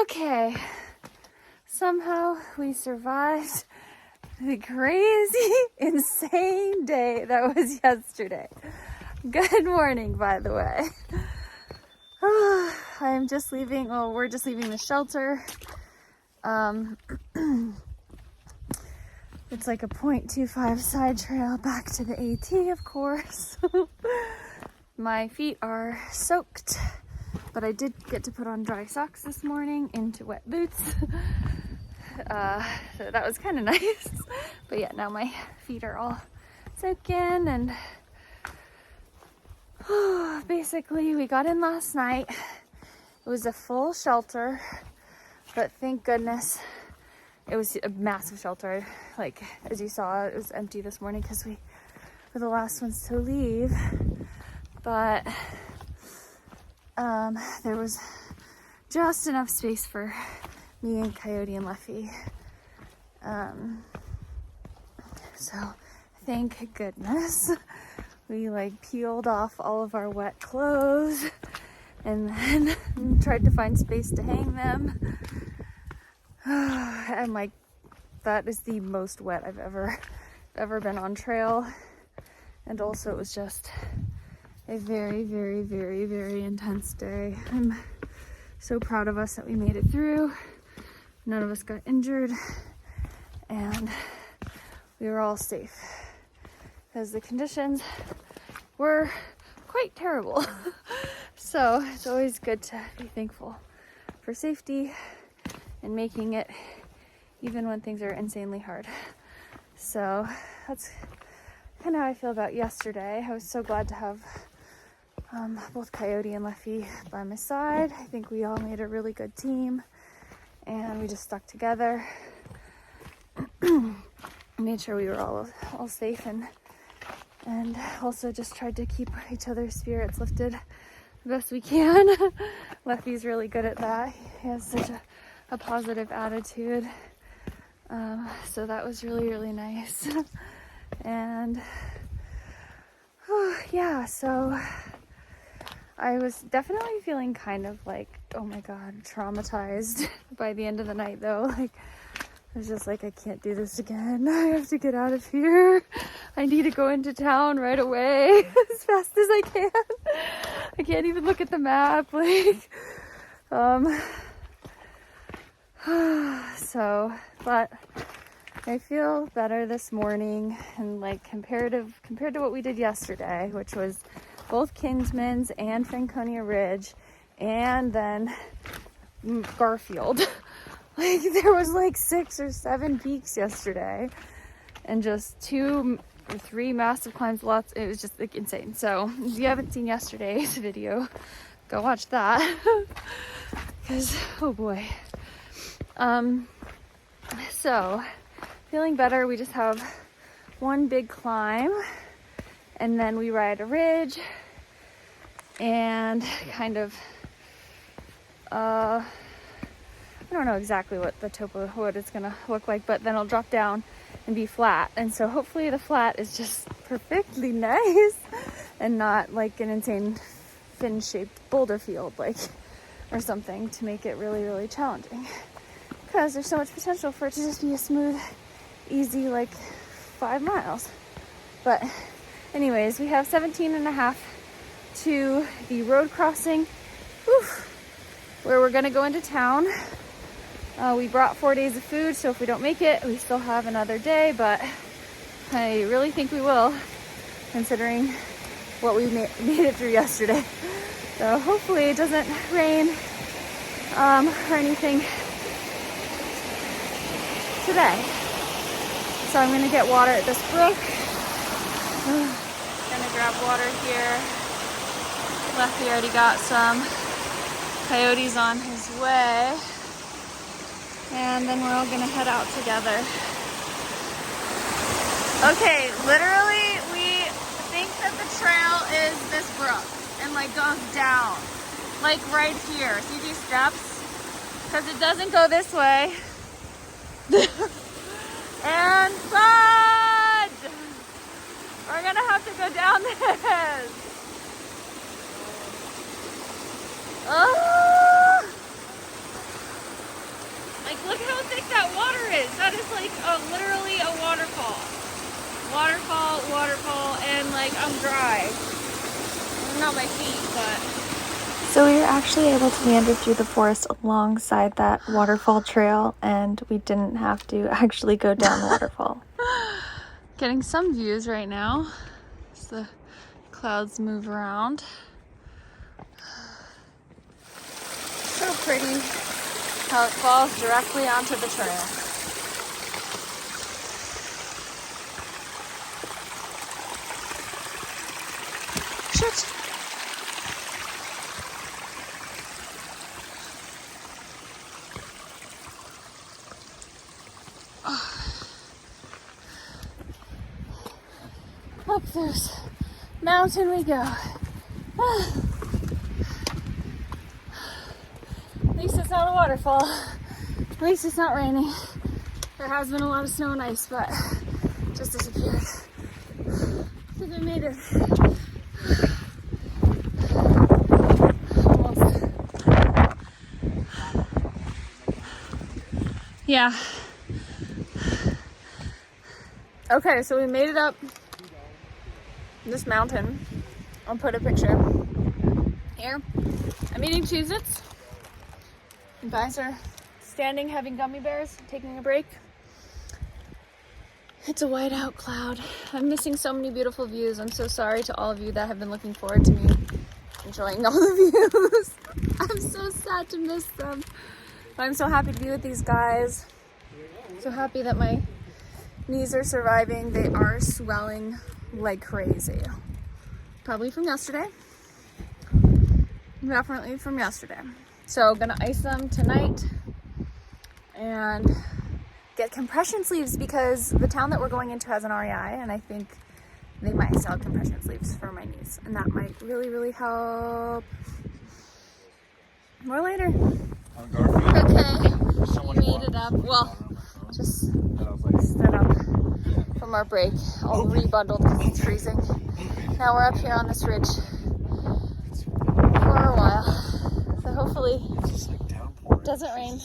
Okay, somehow we survived the crazy, insane day that was yesterday. Good morning, by the way. I'm just leaving, well, we're just leaving the shelter. It's like a 0.25 side trail back to the AT, of course. My feet are soaked, but I did get to put on dry socks this morning into wet boots. So that was kind of nice. But yeah, now my feet are all soaking, and basically we got in last night. It was a full shelter, but thank goodness it was a massive shelter. Like, as you saw, it was empty this morning because we were the last ones to leave. But there was just enough space for me and Coyote and Leffy. So thank goodness. We like peeled off all of our wet clothes and then tried to find space to hang them. And like, that is the most wet I've ever been on trail. And also it was just a very, very, very, very intense day. I'm so proud of us that we made it through. None of us got injured, and we were all safe because the conditions were quite terrible. So it's always good to be thankful for safety and making it even when things are insanely hard. So that's kind of how I feel about yesterday. I was so glad to have both Coyote and Leffy by my side. I think we all made a really good team, and we just stuck together. Made sure we were all safe, and also just tried to keep each other's spirits lifted the best we can. Leffy's really good at that. He has such a positive attitude. So that was really, really nice. And yeah, so I was definitely feeling kind of like, oh my God, traumatized by the end of the night though. Like, I was just like, I can't do this again. I have to get out of here. I need to go into town right away as fast as I can. I can't even look at the map. Like, so, but I feel better this morning, and like compared to what we did yesterday, which was both Kinsman's and Franconia Ridge, and then Garfield. Like, there was like 6 or 7 peaks yesterday, and just 2 or 3 massive climbs. Lots. It was just like insane. So if you haven't seen yesterday's video, go watch that. Because oh boy. So feeling better. We just have one big climb, and then we ride a ridge, and kind of I don't know exactly what the topo, what it's gonna look like, but then it'll drop down and be flat. And so hopefully the flat is just perfectly nice and not like an insane fin-shaped boulder field, like, or something, to make it really, really challenging. Because there's so much potential for it to just be a smooth, easy, like 5 miles. But anyways, we have 17.5 to the road crossing, where we're gonna go into town. We brought 4 days of food, so if we don't make it, we still have another day, but I really think we will, considering what we made it through yesterday. So hopefully it doesn't rain or anything today. So I'm gonna get water at this brook. Gonna grab water here. Leffy already got some. Coyote's on his way. And then we're all gonna head out together. Okay, literally we think that the trail is this brook and like goes down. Like right here. See these steps? Because it doesn't go this way. And fudge! We're gonna have to go down this. Oh! like literally a waterfall. Waterfall, and like I'm dry. Not my feet, but... So we were actually able to meander through the forest alongside that waterfall trail, and we didn't have to actually go down the waterfall. Getting some views right now as the clouds move around. So pretty how it falls directly onto the trail. Shit. Up this mountain we go. At least it's not a waterfall. At least it's not raining. There has been a lot of snow and ice, but it just disappeared. I think we made it. Almost. Yeah. Okay, so we made it up this mountain. I'll put a picture here. I'm eating Cheez-Its. You guys are standing having gummy bears, taking a break. It's a whiteout cloud. I'm missing so many beautiful views. I'm so sorry to all of you that have been looking forward to me enjoying all the views. I'm so sad to miss them. But I'm so happy to be with these guys. So happy that my knees are surviving. They are swelling like crazy. Probably from yesterday. Definitely from yesterday. So gonna ice them tonight and get compression sleeves because the town that we're going into has an REI, and I think they might sell compression sleeves for my knees, and that might really, really help. More later. Okay, we made it up. Well, just stood up from our break, all rebundled because it's freezing. Now we're up here on this ridge for a while, so hopefully it doesn't rain.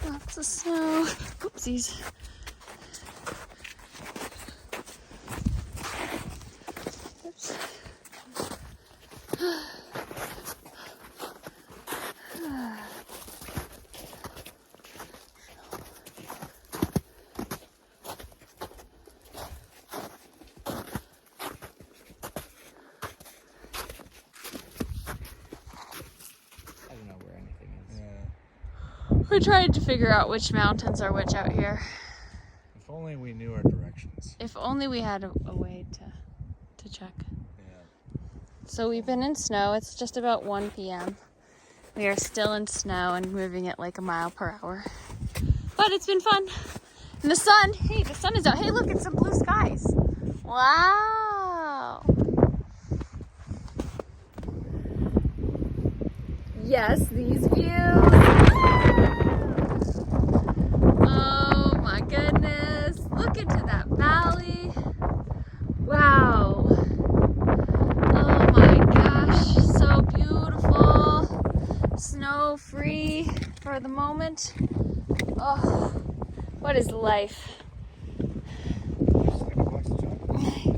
Lots of snow. Oopsies. Oops. We're trying to figure out which mountains are which out here. If only we knew our directions. If only we had a way to check. Yeah. So we've been in snow. It's just about 1 p.m. We are still in snow and moving at like a mile per hour. But it's been fun. And the sun, hey, the sun is out. Hey, look, it's some blue skies. Wow. Yes, these views. Oh my goodness. Look into that valley. Wow. Oh my gosh. So beautiful. Snow free for the moment. Oh, what is life?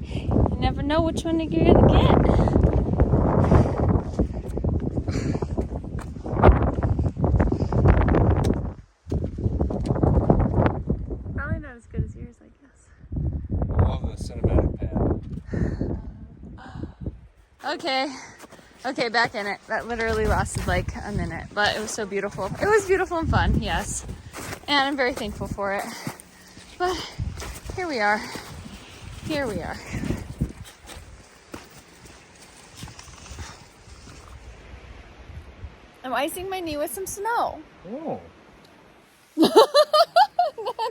You never know which one you're gonna get. Okay, back in it. That literally lasted like a minute, but it was so beautiful. It was beautiful and fun, yes. And I'm very thankful for it. But here we are. Here we are. I'm icing my knee with some snow. Oh. And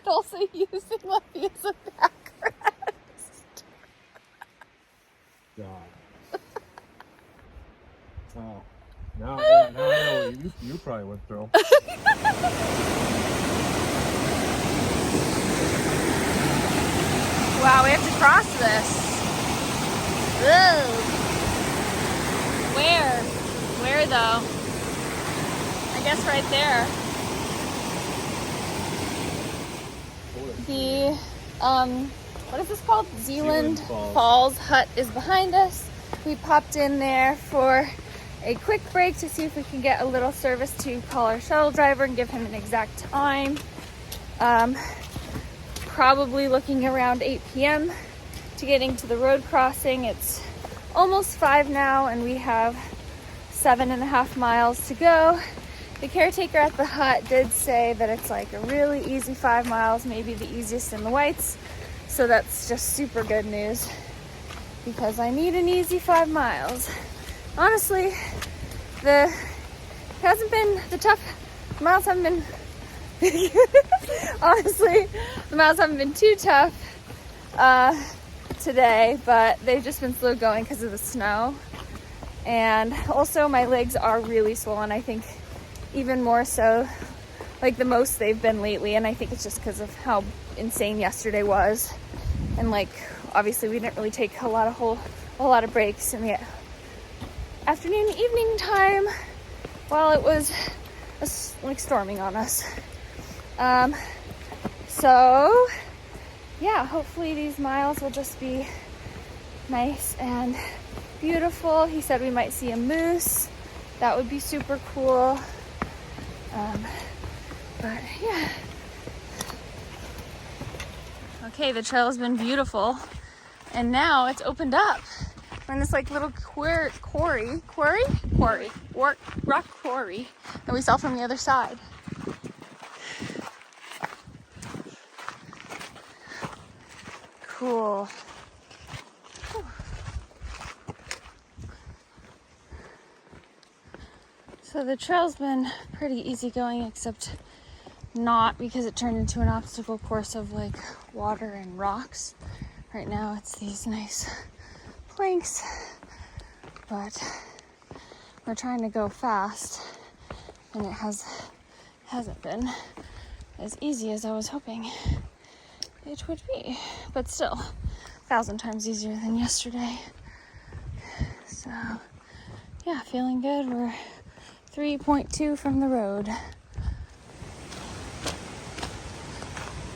also using Luffy as a backrest. God. Oh. Now I know what you probably went through. Wow, we have to cross this. Ugh. Where? Where though? I guess right there. The, what is this called? Zealand Falls hut is behind us. We popped in there for a quick break to see if we can get a little service to call our shuttle driver and give him an exact time. Probably looking around 8 p.m. to getting to the road crossing. It's almost 5 now and we have 7.5 miles to go. The caretaker at the hut did say that it's like a really easy 5 miles, maybe the easiest in the Whites. So that's just super good news because I need an easy 5 miles. Honestly, the miles haven't been honestly, the miles haven't been too tough today, but they've just been slow going because of the snow. And also my legs are really swollen. I think even more so, like the most they've been lately. And I think it's just because of how insane yesterday was. And like, obviously we didn't really take a lot of breaks in the afternoon, evening time while it was like storming on us. So yeah, hopefully these miles will just be nice and beautiful. He said we might see a moose. That would be super cool. But yeah. Okay, the trail has been beautiful and now it's opened up. We're in this like little rock quarry that we saw from the other side. Cool. Whew. So the trail's been pretty easy going, except not because it turned into an obstacle course of like water and rocks. Right now it's these nice planks, but we're trying to go fast and it hasn't been as easy as I was hoping it would be, but still 1,000 times easier than yesterday. So yeah, feeling good. We're 3.2 from the road.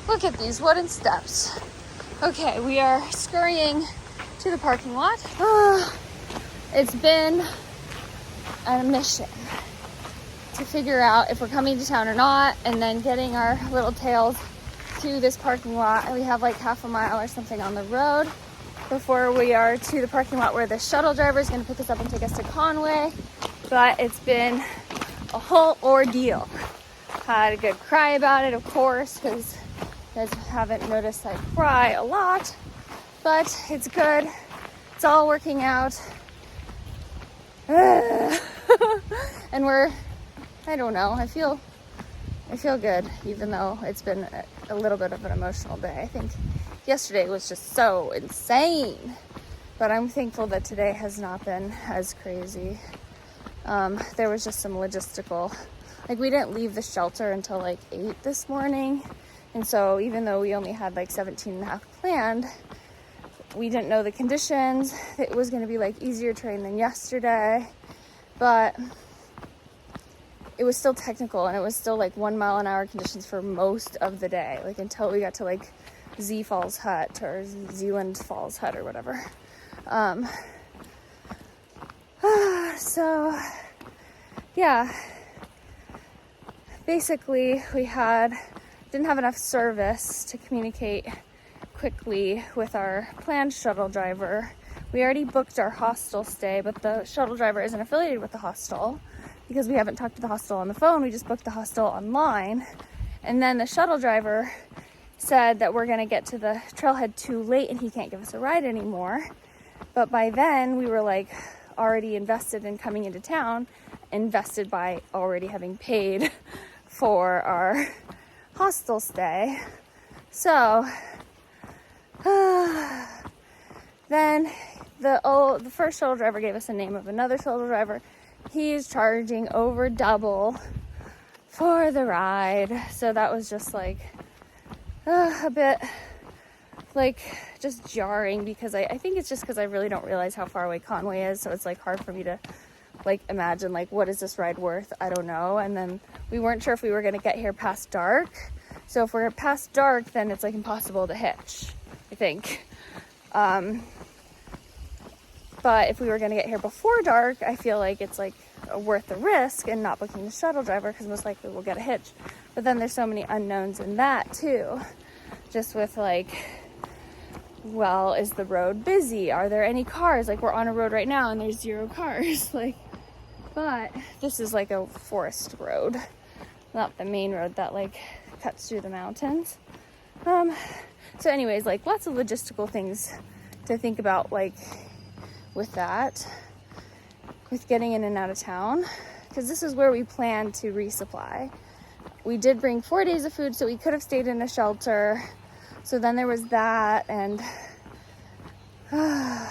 Look at these wooden steps. Okay, we are scurrying to the parking lot. It's been a mission to figure out if we're coming to town or not, and then getting our little tails to this parking lot. We have like half a mile or something on the road before we are to the parking lot where the shuttle driver is going to pick us up and take us to Conway. But it's been a whole ordeal. Had a good cry about it, of course, because you guys haven't noticed I cry a lot, but it's good. It's all working out. And I don't know, I feel good, even though it's been a little bit of an emotional day. I think yesterday was just so insane, but I'm thankful that today has not been as crazy. There was just some logistical, like we didn't leave the shelter until like 8 this morning. And so even though we only had like 17.5 planned, we didn't know the conditions. It was going to be like easier terrain than yesterday, but it was still technical and it was still like 1 mile an hour conditions for most of the day, like until we got to like Z Falls Hut or Zealand Falls Hut or whatever. So yeah, basically we didn't have enough service to communicate quickly with our planned shuttle driver. We already booked our hostel stay, but the shuttle driver isn't affiliated with the hostel because we haven't talked to the hostel on the phone. We just booked the hostel online. And then the shuttle driver said that we're going to get to the trailhead too late and he can't give us a ride anymore. But by then we were like already invested in coming into town, invested by already having paid for our hostel stay. So then the first shuttle driver gave us the name of another shuttle driver. He's charging over double for the ride. So that was just like a bit like just jarring because I think it's just because I really don't realize how far away Conway is. So it's like hard for me to like imagine like, what is this ride worth? I don't know. And then we weren't sure if we were going to get here past dark. So if we're past dark, then it's like impossible to hitch, I think. But if we were going to get here before dark, I feel like it's like worth the risk and not booking the shuttle driver, because most likely we'll get a hitch. But then there's so many unknowns in that too. Just with like, well, is the road busy? Are there any cars? Like, we're on a road right now and there's 0 cars. Like, but this is like a forest road, not the main road that like cuts through the mountains. So anyways, like lots of logistical things to think about, like with that, with getting in and out of town, because this is where we plan to resupply. We did bring 4 days of food, so we could have stayed in a shelter. So then there was that, and my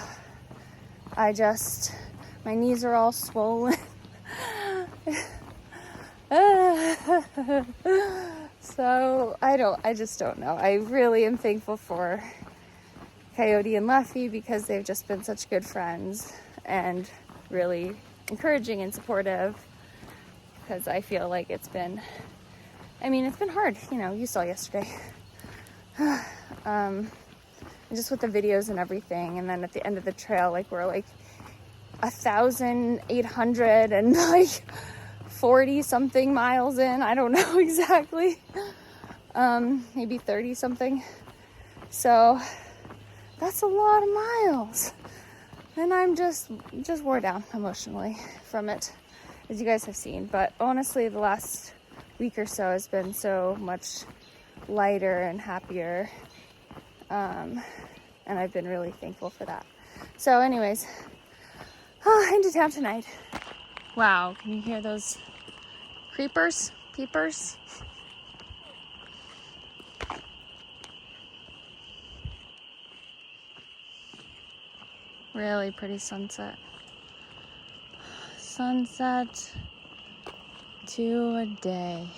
knees are all swollen. So I just don't know. I really am thankful for Coyote and Luffy, because they've just been such good friends and really encouraging and supportive, because I feel like it's been hard, you know, you saw yesterday. Just with the videos and everything, and then at the end of the trail, like we're like 1,800 and like 40 something miles in, I don't know exactly, maybe 30 something, so that's a lot of miles, and I'm just wore down emotionally from it, as you guys have seen. But honestly, the last week or so has been so much lighter and happier, and I've been really thankful for that. So anyways, into town tonight. Wow, can you hear those peepers? Really pretty sunset. Sunset to a day.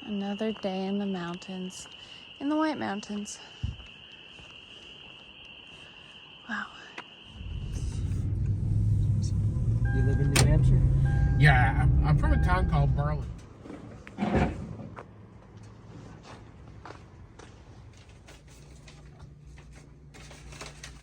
Another day in the mountains, in the White Mountains. Wow. You live in New Hampshire? Yeah, I'm from a town called Burlington.